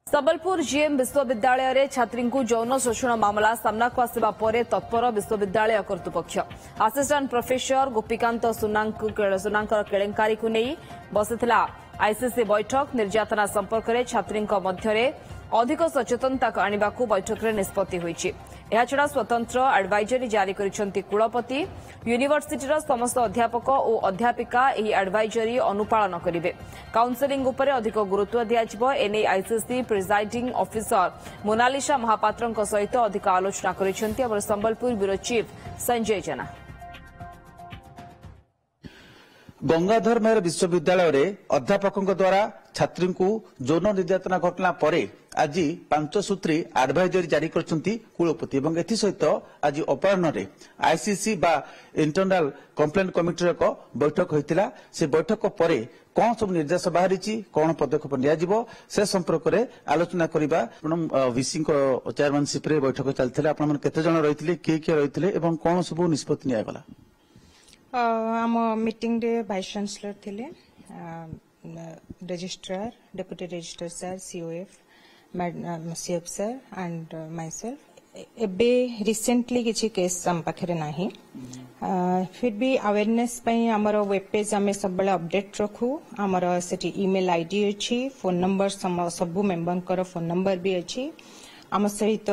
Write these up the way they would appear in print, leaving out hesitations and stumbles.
Sambalpur GM विश्वविद्यालय रे छात्री को यौन शोषण मामला सामना को आसवा पर तत्पर विश्वविद्यालय कर्तृपक्ष असिस्टेंट प्रोफेसर गोपीकांत सुनांकर केलेंकारी को नहीं बसिथिला आईसीसी बैठक निर्यातना संपर्क में छात्री मध्य अधिक सचेतनता आने को बैठक में निष्पत्ति होईछि। एहाछड़ा स्वतंत्र एडवाइजरी जारी करिसेंति कुलपति यूनिवर्सिटीर समस्त अध्यापक और अध्यापिका एही एडवाइजरी अनुपालन करिवे। काउंसेलिंग उपरे अधिक गुरुत्व दियाजिबो एने आईसीसी प्रिजाइडिंग ऑफिसर मोनालिसा महापात्रଙ୍କ सहित अधिक आलोचना करिसेंति और संबलपुर ब्यूरो चीफ संजय जेना। गंगाधर मेहर विश्वविद्यालय रे अध्यापकों द्वारा छात्री को यौन निर्यातना घटना परे आज 5 सूत्री एडवाइजरी जारी करछंती कुलपति एवं एथि सहित आज अपराह्न रे आईसीसी बा इंटरनल कंप्लेंट कमिटी को बैठक होइतिला। से बैठक परे कौन सब निर्देश बाहरी कौन पदक्षेप नियाजिबो से संपर्क में आलोचना करबा। वीसी को चेयरमैनशिप रे बैठक चलथिला। आपण मन केते जण रहिथिले के रहिथिले एवं कौन सब निष्पत्ति नियागला। आम मीटिंग रे वाइस चांसलर थिले, registrar, deputy registrar sir, COF CF sir and myself. एबे रिसेंटली किसी केस आम पाखे नाही, फिर भी अवेयरनेस पई हमर वेब पेज आमे सब बेले अपडेट रखू। हमर सेठी ईमेल आईडी अछि, फोन नंबर सब मेंबर फोन नंबर भी अछि। आम सहित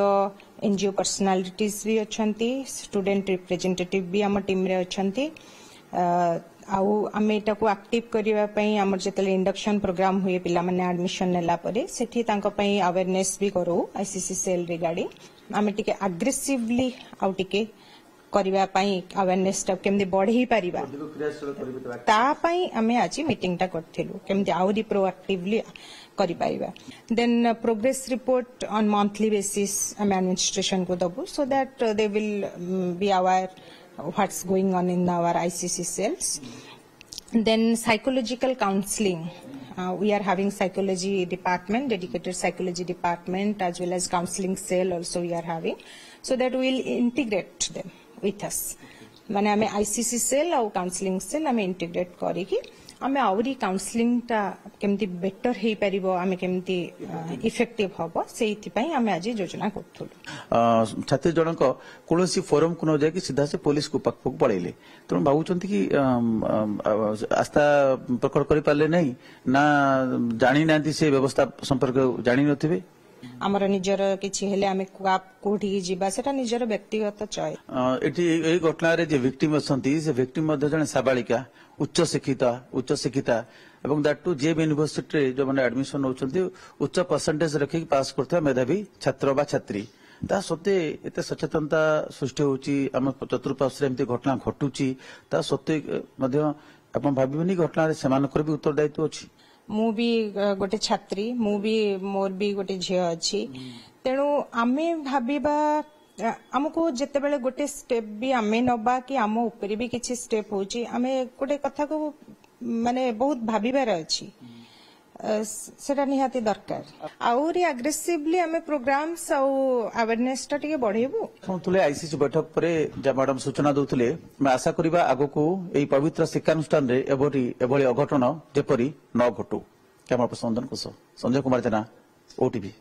एनजीओ पर्सनालिटीज भी अच्छी, स्टूडेंट रिप्रेजेंटेटिव भी आम टीम रे अच्छी। आम एटा को एक्टिव करने आम जो इंडक्शन प्रोग्राम हुए पिला माने एडमिशन नेला परे सेठी तांको पई अवेयरनेस भी करू आईसीसी सेल रिगार्डिंग। आम टिके एग्रेसिवली आउ टिके करबा पई अवेयरनेस टा केमदी बढ़ी परिबा ता पई आमे आज मीटिंग टा करथिलु केमदी आउरी प्रोएक्टिवली करि परिबा। Then progress report on monthly basis आम एडमिनिस्ट्रेशन को दबु so that they will be aware what's going on in our ICC cells. Then psychological counseling, we are having psychology department, dedicated psychology department, as well as counseling cell also we are having, so that we will integrate them with us. माने हमें ICC cell और counselling cell हमें integrate करेगी। हमें आउरी counselling टा केमती better हे परिबो, हमें केमती इफेक्टिव हबो सेहिति पई हमें आज योजना करथुलु। छात्री जनक कोनोसी फोरम को न जाय कि सीधा से पुलिस को पक पड़ेले तो भावुचंती कि आस्था प्रकट करि पाले नै ना जानि नांती से व्यवस्था संपर्क जानि नथिबे। आमर निजर किछि हेले आमे कोठी जिबा सेटा निजर व्यक्तिगत चॉइस। एठी एई घटना रे जे विक्टिम असंती से विक्टिम मध्ये जने साबालिका उच्च शिक्षिता एवं दैट टू जेब यूनिवर्सिटी रे जो माने एडमिशन होचंती उच्च परसेंटेज रखि पास करथवा मेधावी छात्र बा छात्री ता सत्ते एते सचेतनता सृष्टि होची। आम चतुर्पार्श्व रे एमती घटना घटुची ता सत्ते मध्ये आपण भाबिबनी घटना रे सेमानकर भी उत्तरदायित्व अछि। मु भी गोटे छात्री, मु भी मोर भी गोटे झियो अछि, तेणु आमे भाबिबा हमको जेते बेले गोटे स्टेप भी आमे नबा कि आम ऊपर भी किछि स्टेप होची, आमे गोटे कथा को माने बहुत भाबिबार अछि, सेटा निहाती दरकार। आउरी एग्रेसिवली आमे प्रोग्राम्स आ अवेयरनेस टा टिके बढ़ेबु। तुले आईसीसी बैठक परे जा मैडम सूचना दउतले मैं आशा करिबा आगो को एई पवित्र शिक्षानुष्ठान रे एभली अघटन जेपरी न घटू। कैमरा पर्सन संजय कुमार जेना, ओटीवी।